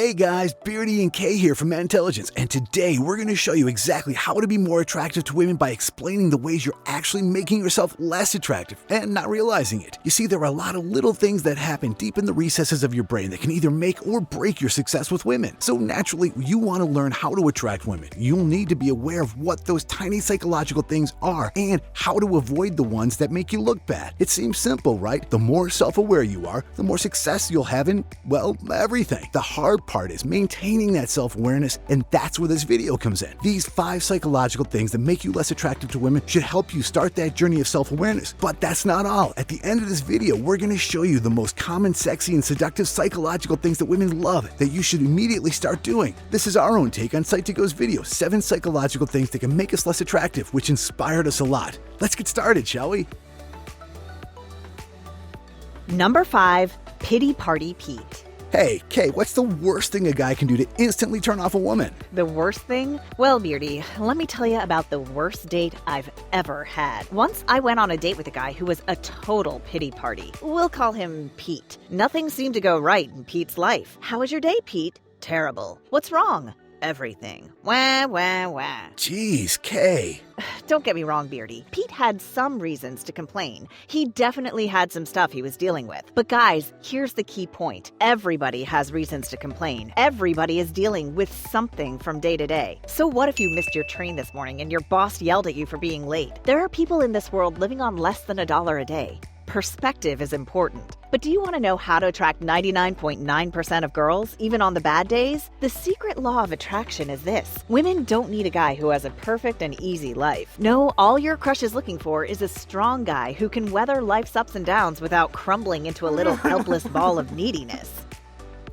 Hey guys, Beardy and Kay here from Intelligence, and today we're going to show you exactly how to be more attractive to women by explaining the ways you're actually making yourself less attractive and not realizing it. You see, there are a lot of little things that happen deep in the recesses of your brain that can either make or break your success with women. So naturally, you want to learn how to attract women. You'll need to be aware of what those tiny psychological things are and how to avoid the ones that make you look bad. It seems simple, right? The more self-aware you are, the more success you'll have in, well, everything. The hard part is maintaining that self-awareness, and that's where this video comes in. These 5 psychological things that make you less attractive to women should help you start that journey of self-awareness. But that's not all. At the end of this video, we're going to show you the most common, sexy, and seductive psychological things that women love that you should immediately start doing. This is our own take on Psych2Go's video, 7 psychological things that can make us less attractive, which inspired us a lot. Let's get started, shall we? Number 5, Pity Party Pete. Hey, Kay, what's the worst thing a guy can do to instantly turn off a woman? The worst thing? Well, Beardy, let me tell you about the worst date I've ever had. Once I went on a date with a guy who was a total pity party. We'll call him Pete. Nothing seemed to go right in Pete's life. How was your day, Pete? Terrible. What's wrong? Everything. Wah, wah, wah. Jeez, Kay. Don't get me wrong, Beardy. Pete had some reasons to complain. He definitely had some stuff he was dealing with. But guys, here's the key point. Everybody has reasons to complain. Everybody is dealing with something from day to day. So what if you missed your train this morning and your boss yelled at you for being late? There are people in this world living on less than $1 a day. Perspective is important. But do you want to know how to attract 99.9% of girls, even on the bad days? The secret law of attraction is this. Women don't need a guy who has a perfect and easy life. No, all your crush is looking for is a strong guy who can weather life's ups and downs without crumbling into a little helpless ball of neediness.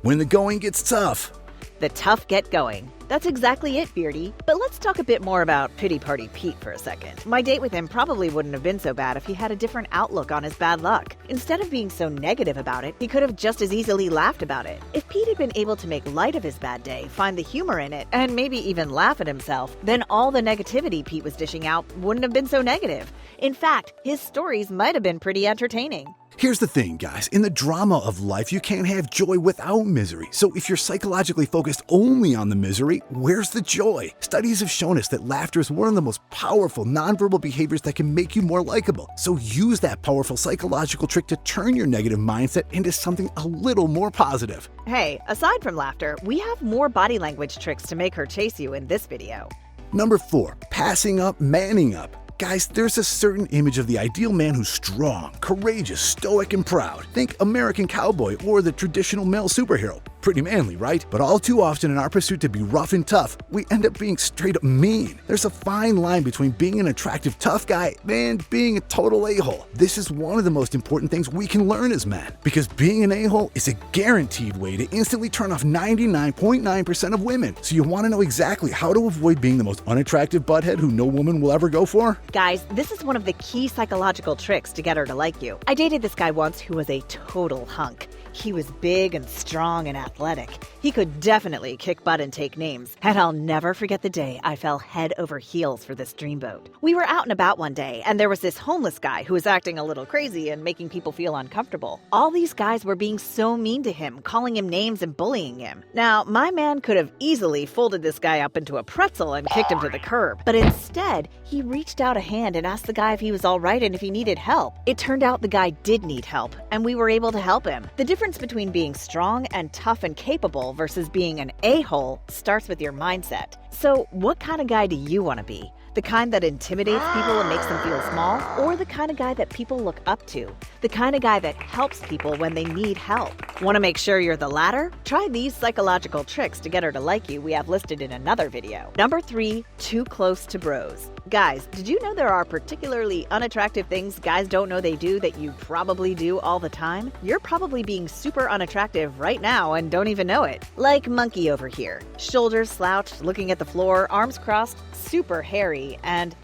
When the going gets tough. The tough get going. That's exactly it, Beardy. But let's talk a bit more about Pity Party Pete for a second. My date with him probably wouldn't have been so bad if he had a different outlook on his bad luck. Instead of being so negative about it, he could have just as easily laughed about it. If Pete had been able to make light of his bad day, find the humor in it, and maybe even laugh at himself, then all the negativity Pete was dishing out wouldn't have been so negative. In fact, his stories might have been pretty entertaining. Here's the thing, guys. In the drama of life, you can't have joy without misery. So if you're psychologically focused only on the misery, where's the joy? Studies have shown us that laughter is one of the most powerful nonverbal behaviors that can make you more likable. So use that powerful psychological trick to turn your negative mindset into something a little more positive. Hey, aside from laughter, we have more body language tricks to make her chase you in this video. Number 4, passing up, manning up. Guys, there's a certain image of the ideal man who's strong, courageous, stoic, and proud. Think American cowboy or the traditional male superhero. Pretty manly, right? But all too often in our pursuit to be rough and tough, we end up being straight up mean. There's a fine line between being an attractive tough guy and being a total a-hole. This is one of the most important things we can learn as men, because being an a-hole is a guaranteed way to instantly turn off 99.9% of women. So you want to know exactly how to avoid being the most unattractive butthead who no woman will ever go for? Guys, this is one of the key psychological tricks to get her to like you. I dated this guy once who was a total hunk. He was big and strong and athletic. He could definitely kick butt and take names. And I'll never forget the day I fell head over heels for this dreamboat. We were out and about one day, and there was this homeless guy who was acting a little crazy and making people feel uncomfortable. All these guys were being so mean to him, calling him names and bullying him. Now, my man could have easily folded this guy up into a pretzel and kicked him to the curb. But instead, he reached out a hand and asked the guy if he was all right and if he needed help. It turned out the guy did need help, and we were able to help him. The difference between being strong and tough and capable versus being an a-hole starts with your mindset. So what kind of guy do you want to be? The kind that intimidates people and makes them feel small? Or the kind of guy that people look up to? The kind of guy that helps people when they need help? Want to make sure you're the latter? Try these psychological tricks to get her to like you we have listed in another video. Number 3, too close to bros. Guys, did you know there are particularly unattractive things guys don't know they do that you probably do all the time? You're probably being super unattractive right now and don't even know it. Like Monkey over here. Shoulders slouched, looking at the floor, arms crossed, super hairy, and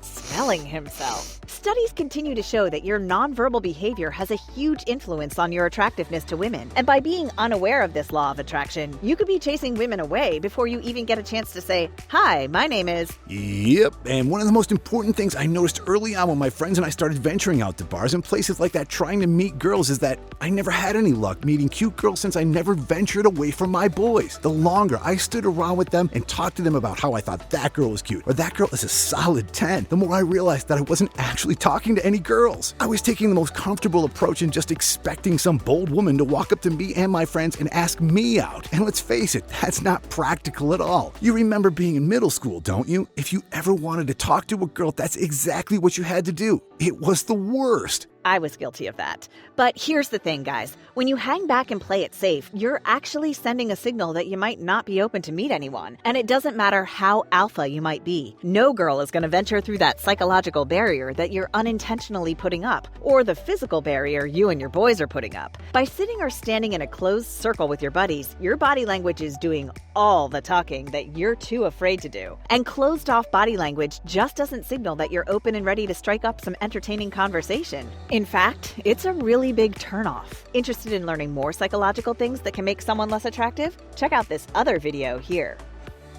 smelling himself. Studies continue to show that your nonverbal behavior has a huge influence on your attractiveness to women. And by being unaware of this law of attraction, you could be chasing women away before you even get a chance to say, "Hi, my name is..." Yep, and one of the most important things I noticed early on when my friends and I started venturing out to bars and places like that trying to meet girls is that I never had any luck meeting cute girls since I never ventured away from my boys. The longer I stood around with them and talked to them about how I thought that girl was cute or that girl is a solid 10, the more I realized that I wasn't actually talking to any girls. I was taking the most comfortable approach and just expecting some bold woman to walk up to me and my friends and ask me out. And let's face it, that's not practical at all. You remember being in middle school, don't you? If you ever wanted to talk to a girl, that's exactly what you had to do. It was the worst. I was guilty of that. But here's the thing, guys. When you hang back and play it safe, you're actually sending a signal that you might not be open to meet anyone. And it doesn't matter how alpha you might be. No girl is going to venture through that psychological barrier that you're unintentionally putting up, or the physical barrier you and your boys are putting up. By sitting or standing in a closed circle with your buddies, your body language is doing all the talking that you're too afraid to do. And closed-off body language just doesn't signal that you're open and ready to strike up some entertaining conversation. In fact, it's a really big turnoff. Interested in learning more psychological things that can make someone less attractive? Check out this other video here.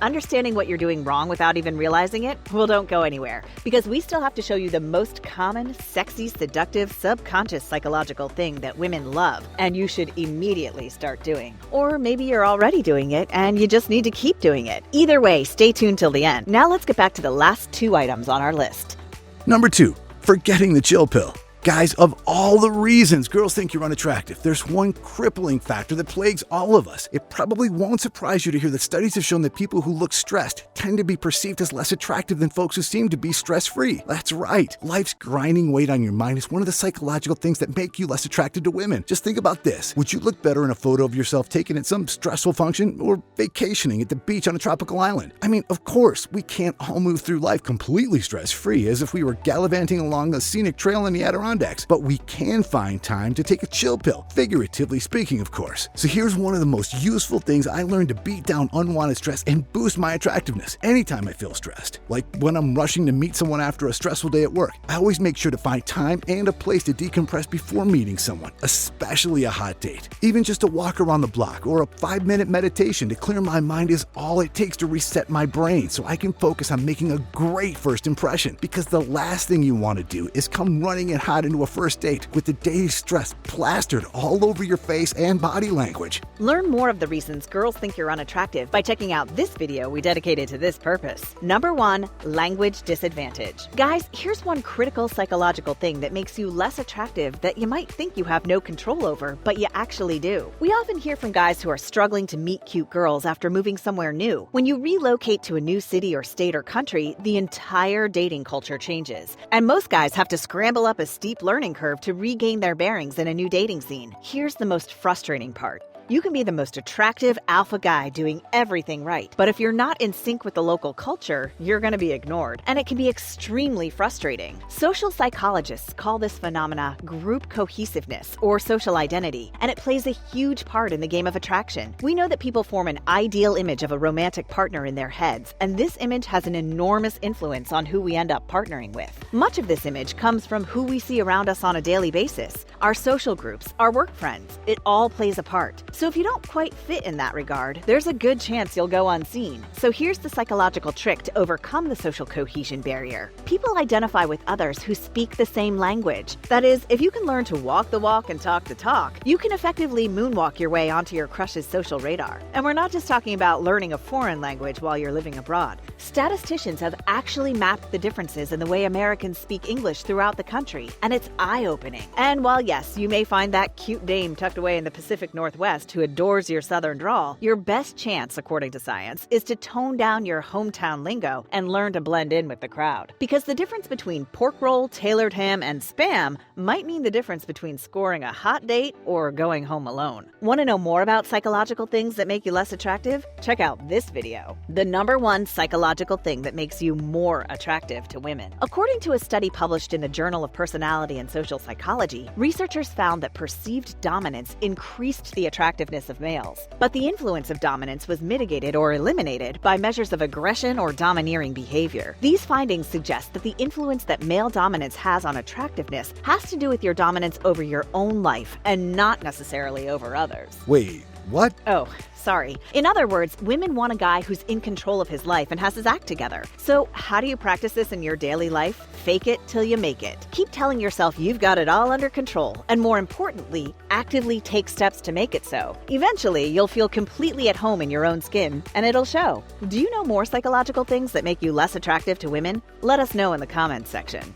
Understanding what you're doing wrong without even realizing it? Well, don't go anywhere, because we still have to show you the most common, sexy, seductive, subconscious psychological thing that women love, and you should immediately start doing. Or maybe you're already doing it, and you just need to keep doing it. Either way, stay tuned till the end. Now let's get back to the last 2 items on our list. Number 2, forgetting the chill pill. Guys, of all the reasons girls think you're unattractive, there's one crippling factor that plagues all of us. It probably won't surprise you to hear that studies have shown that people who look stressed tend to be perceived as less attractive than folks who seem to be stress-free. That's right. Life's grinding weight on your mind is one of the psychological things that make you less attracted to women. Just think about this. Would you look better in a photo of yourself taken at some stressful function or vacationing at the beach on a tropical island? I mean, of course, we can't all move through life completely stress-free as if we were gallivanting along a scenic trail in the Adirondacks. But we can find time to take a chill pill, figuratively speaking, of course. So here's one of the most useful things I learned to beat down unwanted stress and boost my attractiveness anytime I feel stressed. Like when I'm rushing to meet someone after a stressful day at work, I always make sure to find time and a place to decompress before meeting someone, especially a hot date. Even just a walk around the block or a 5-minute meditation to clear my mind is all it takes to reset my brain so I can focus on making a great first impression. Because the last thing you want to do is come running in hot into a first date with the day's stress plastered all over your face and body language. Learn more of the reasons girls think you're unattractive by checking out this video we dedicated to this purpose. Number 1, language disadvantage. Guys, here's one critical psychological thing that makes you less attractive that you might think you have no control over, but you actually do. We often hear from guys who are struggling to meet cute girls after moving somewhere new. When you relocate to a new city or state or country, the entire dating culture changes. And most guys have to scramble up a steep learning curve to regain their bearings in a new dating scene. Here's the most frustrating part. You can be the most attractive alpha guy doing everything right, but if you're not in sync with the local culture, you're going to be ignored, and it can be extremely frustrating. Social psychologists call this phenomena group cohesiveness or social identity, and it plays a huge part in the game of attraction. We know that people form an ideal image of a romantic partner in their heads, and this image has an enormous influence on who we end up partnering with. Much of this image comes from who we see around us on a daily basis, our social groups, our work friends. It all plays a part. So if you don't quite fit in that regard, there's a good chance you'll go unseen. So here's the psychological trick to overcome the social cohesion barrier. People identify with others who speak the same language. That is, if you can learn to walk the walk and talk the talk, you can effectively moonwalk your way onto your crush's social radar. And we're not just talking about learning a foreign language while you're living abroad. Statisticians have actually mapped the differences in the way Americans speak English throughout the country, and it's eye-opening. And while yes, you may find that cute dame tucked away in the Pacific Northwest who adores your southern drawl, your best chance, according to science, is to tone down your hometown lingo and learn to blend in with the crowd. Because the difference between pork roll, tailored ham, and spam might mean the difference between scoring a hot date or going home alone. Want to know more about psychological things that make you less attractive? Check out this video. The number 1 psychological thing that makes you more attractive to women. According to a study published in the Journal of Personality and Social Psychology, researchers found that perceived dominance increased the attractiveness attractiveness of males. But the influence of dominance was mitigated or eliminated by measures of aggression or domineering behavior. These findings suggest that the influence that male dominance has on attractiveness has to do with your dominance over your own life and not necessarily over others. Wait, what? Oh, sorry. In other words, women want a guy who's in control of his life and has his act together. So, how do you practice this in your daily life? Fake it till you make it. Keep telling yourself you've got it all under control, and more importantly, actively take steps to make it so. Eventually, you'll feel completely at home in your own skin, and it'll show. Do you know more psychological things that make you less attractive to women? Let us know in the comments section.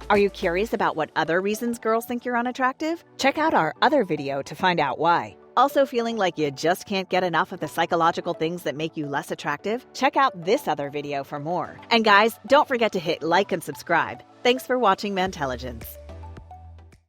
Are you curious about what other reasons girls think you're unattractive? Check out our other video to find out why. Also feeling like you just can't get enough of the psychological things that make you less attractive? Check out this other video for more. And guys, don't forget to hit like and subscribe. Thanks for watching Mantelligence.